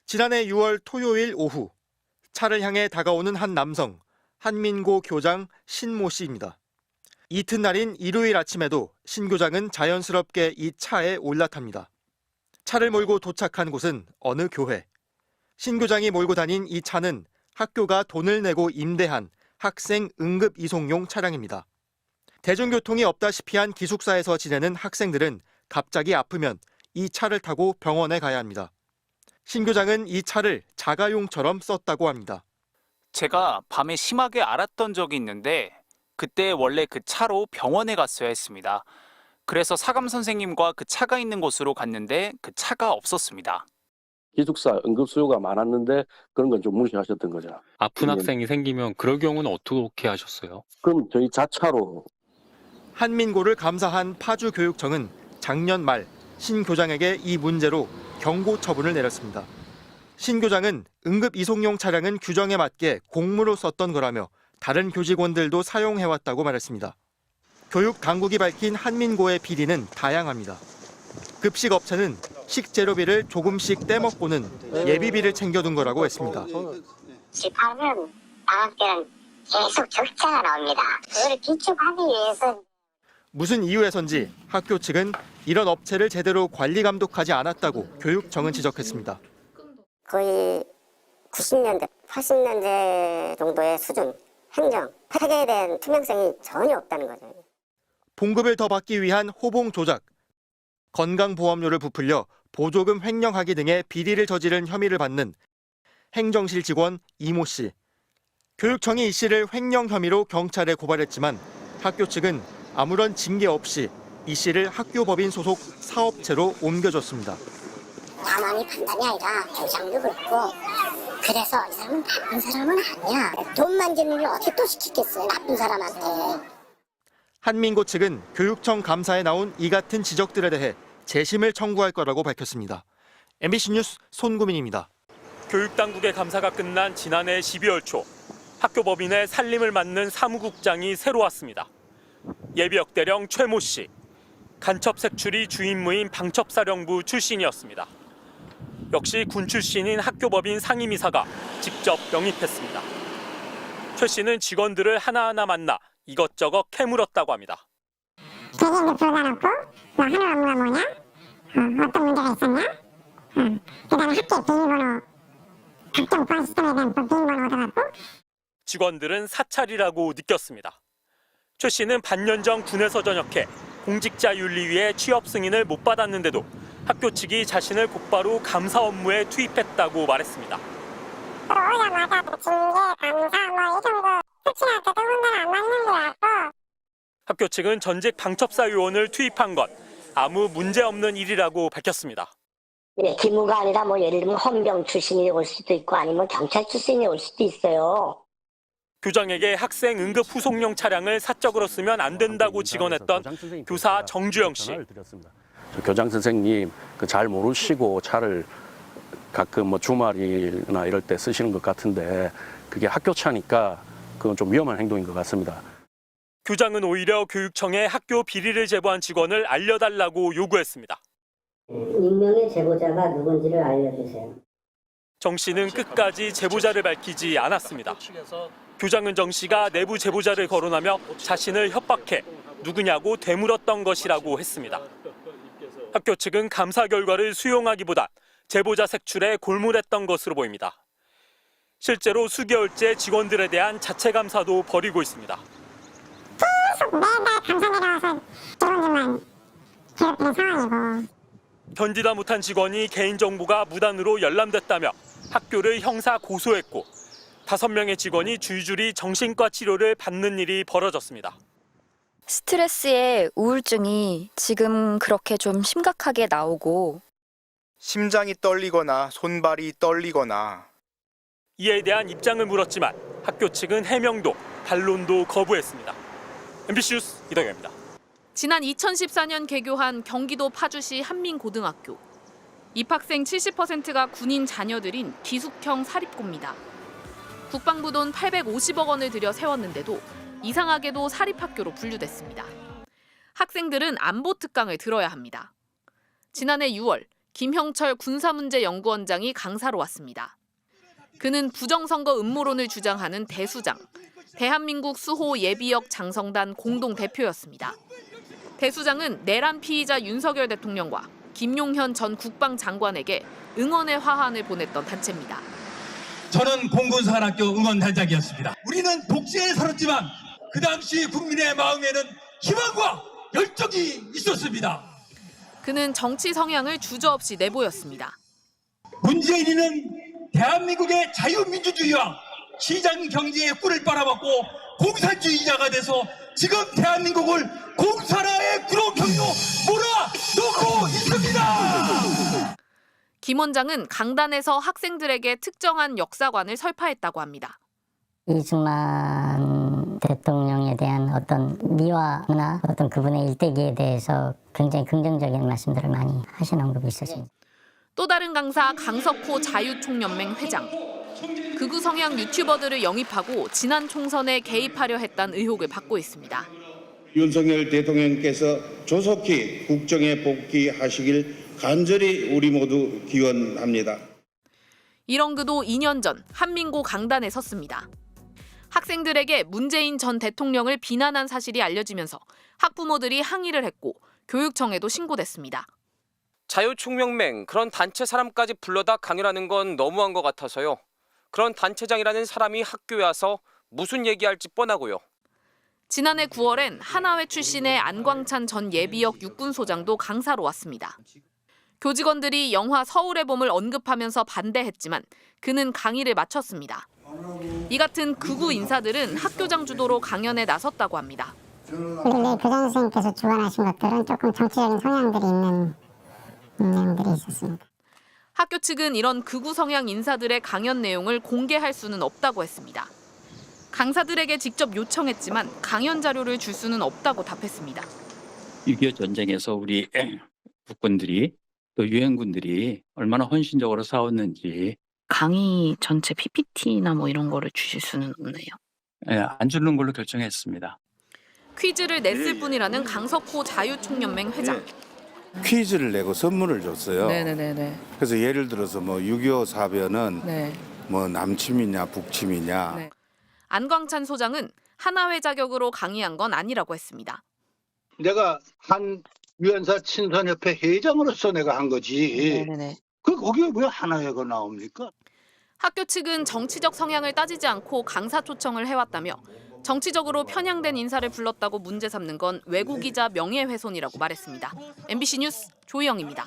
지난해 6월 토요일 오후 차를 향해 다가오는 한 남성, 한민고 교장 신모 씨입니다. 이튿날인 일요일 아침에도 신 교장은 자연스럽게 이 차에 올라탑니다. 차를 몰고 도착한 곳은 어느 교회. 신 교장이 몰고 다닌 이 차는 학교가 돈을 내고 임대한 학생 응급 이송용 차량입니다. 대중교통이 없다시피 한 기숙사에서 지내는 학생들은 갑자기 아프면 이 차를 타고 병원에 가야 합니다. 신 교장은 이 차를 자가용처럼 썼다고 합니다. 제가 밤에 심하게 앓았던 적이 있는데 그때 원래 그 차로 병원에 갔어야 했습니다. 그래서 사감 선생님과 그 차가 있는 곳으로 갔는데 그 차가 없었습니다. 기숙사 응급 수요가 많았는데 그런 건 좀 무시하셨던 거죠. 아픈 학생이 생기면 그럴 경우는 어떻게 하셨어요? 그럼 저희 자차로. 한민고를 감사한 파주교육청은 작년 말 신 교장에게 이 문제로 경고 처분을 내렸습니다. 신 교장은 응급 이송용 차량은 규정에 맞게 공무로 썼던 거라며 다른 교직원들도 사용해왔다고 말했습니다. 교육 당국이 밝힌 한민고의 비리는 다양합니다. 급식 업체는 식재료비를 조금씩 떼먹고는 예비비를 챙겨둔 거라고 했습니다. 집합은 방학 때는 계속 적자가 나옵니다. 그걸 비축하기 위해서 무슨 이유에선지 학교 측은 이런 업체를 제대로 관리 감독하지 않았다고 교육청은 지적했습니다. 거의 90년대, 80년대 정도의 수준, 행정, 폐계에 대한 투명성이 전혀 없다는 거죠. 봉급을 더 받기 위한 호봉 조작, 건강보험료를 부풀려 보조금 횡령하기 등의 비리를 저지른 혐의를 받는 행정실 직원 이모 씨. 교육청이 이 씨를 횡령 혐의로 경찰에 고발했지만 학교 측은 아무런 징계 없이 이 씨를 학교법인 소속 사업체로 옮겨줬습니다. 나만이 판단이 아니라 교장도 그렇고 그래서 이 사람은 나쁜 사람은 아니야. 돈 만지는 일 어떻게 또 시키겠어요, 나쁜 사람한테. 한민고 측은 교육청 감사에 나온 이 같은 지적들에 대해 재심을 청구할 거라고 밝혔습니다. MBC 뉴스 손구민입니다. 교육당국의 감사가 끝난 지난해 12월 초 학교법인의 살림을 맡는 사무국장이 새로 왔습니다. 예비역대령 최모 씨, 간첩 색출이 주임무인 방첩사령부 출신이었습니다. 역시 군 출신인 학교법인 상임이사가 직접 영입했습니다. 최 씨는 직원들을 하나하나 만나 이것저것 캐물었다고 합니다. 개개인도 불러놓고 너 하는 업무가 뭐냐? 어떤 문제가 있었냐? 그다음에 학교 비밀번호 각종 보안 시스템에 대한 비밀번호 얻어갖고 직원들은 사찰이라고 느꼈습니다. 최 씨는 반년 전 군에서 전역해 공직자윤리위에 취업 승인을 못 받았는데도 학교 측이 자신을 곧바로 감사 업무에 투입했다고 말했습니다. 오자마자 징계, 감사 이 정도 특히나 더더군다나 안 맞는 게 같고. 학교 측은 전직 방첩사 요원을 투입한 건 아무 문제 없는 일이라고 밝혔습니다. 기무가 아니라 뭐 예를 들면 헌병 출신이 올 수도 있고 아니면 경찰 출신이 올 수도 있어요. 교장에게 학생 응급 후송용 차량을 사적으로 쓰면 안 된다고 직언했던 교사 정주영 씨. 교장 선생님 잘 모르시고 차를 가끔 뭐 주말이나 이럴 때 쓰시는 것 같은데 그게 학교 차니까 그건 좀 위험한 행동인 것 같습니다. 교장은 오히려 교육청에 학교 비리를 제보한 직원을 알려달라고 요구했습니다. 익명의 제보자가 누군지를 알려주세요. 정 씨는 끝까지 제보자를 밝히지 않았습니다. 교장은 정 씨가 내부 제보자를 거론하며 자신을 협박해 누구냐고 되물었던 것이라고 했습니다. 학교 측은 감사 결과를 수용하기보다 제보자 색출에 골몰했던 것으로 보입니다. 실제로 수개월째 직원들에 대한 자체 감사도 벌이고 있습니다. 계속 매달 감사 내려와서 직원들만 괴롭히는 상황이고. 견디다 못한 직원이 개인정보가 무단으로 열람됐다며 학교를 형사 고소했고 5명의 직원이 줄줄이 정신과 치료를 받는 일이 벌어졌습니다. 스트레스에 우울증이 지금 그렇게 좀 심각하게 나오고 심장이 떨리거나 손발이 떨리거나 이에 대한 입장을 물었지만 학교 측은 해명도 반론도 거부했습니다. MBC 뉴스 이덕영입니다. 지난 2014년 개교한 경기도 파주시 한민고등학교. 입학생 70%가 군인 자녀들인 기숙형 사립고입니다. 국방부 돈 850억 원을 들여 세웠는데도 이상하게도 사립학교로 분류됐습니다. 학생들은 안보 특강을 들어야 합니다. 지난해 6월 김형철 군사문제연구원장이 강사로 왔습니다. 그는 부정선거 음모론을 주장하는 대수장, 대한민국 수호 예비역 장성단 공동대표였습니다. 대수장은 내란 피의자 윤석열 대통령과 김용현 전 국방장관에게 응원의 화환을 보냈던 단체입니다. 저는 공군사관학교 응원단장이었습니다. 우리는 독재에 살았지만 그 당시 국민의 마음에는 희망과 열정이 있었습니다. 그는 정치 성향을 주저없이 내보였습니다. 문재인이는 대한민국의 자유민주주의와 시장 경제의 꿀을 빨아먹고 공산주의자가 돼서 지금 대한민국을 공산화의 구렁텅이로 몰아넣고 있습니다. 김 원장은 강단에서 학생들에게 특정한 역사관을 설파했다고 합니다. 이승만 대통령에 대한 어떤 미화나 어떤 그분의 일대기에 대해서 굉장히 긍정적인 말씀들을 많이 하신 언급이 있었습니다. 또 다른 강사 강석호 자유총연맹 회장. 극우 성향 유튜버들을 영입하고 지난 총선에 개입하려 했다는 의혹을 받고 있습니다. 윤석열 대통령께서 조속히 국정에 복귀하시길 간절히 우리 모두 기원합니다. 이런 그도 2년 전 한민고 강단에 섰습니다. 학생들에게 문재인 전 대통령을 비난한 사실이 알려지면서 학부모들이 항의를 했고 교육청에도 신고됐습니다. 자유총연맹 그런 단체 사람까지 불러다 강연하는 건 너무한 것 같아서요. 그런 단체장이라는 사람이 학교에 와서 무슨 얘기할지 뻔하고요. 지난해 9월엔 하나회 출신의 안광찬 전 예비역 육군소장도 강사로 왔습니다. 교직원들이 영화 서울의 봄을 언급하면서 반대했지만 그는 강의를 마쳤습니다. 이 같은 극우 인사들은 학교장 주도로 강연에 나섰다고 합니다. 우리 교장 선생님께서 주관하신 것들은 조금 정치적인 성향들이 있는 내용들이 있었습니다. 학교 측은 이런 극우 성향 인사들의 강연 내용을 공개할 수는 없다고 했습니다. 강사들에게 직접 요청했지만 강연 자료를 줄 수는 없다고 답했습니다. 6.25 전쟁에서 우리 국군들이 또 유엔군들이 얼마나 헌신적으로 싸웠는지 강의 전체 PPT나 뭐 이런 거를 주실 수는 없네요. 안 주는 걸로 결정했습니다. 퀴즈를 냈을 뿐이라는 강석호 자유총연맹 회장. 퀴즈를 내고 선물을 줬어요. 네네네. 그래서 예를 들어서 뭐 6.25 사변은 네. 뭐 남침이냐 북침이냐. 네. 안광찬 소장은 하나회 자격으로 강의한 건 아니라고 했습니다. 내가 한 유엔사 친선협회 회장으로서 내가 한 거지. 네네네. 거기에 왜 하나회가 나옵니까? 학교 측은 정치적 성향을 따지지 않고 강사 초청을 해왔다며 정치적으로 편향된 인사를 불렀다고 문제 삼는 건 외국이자 명예훼손이라고 말했습니다. MBC 뉴스 조희영입니다.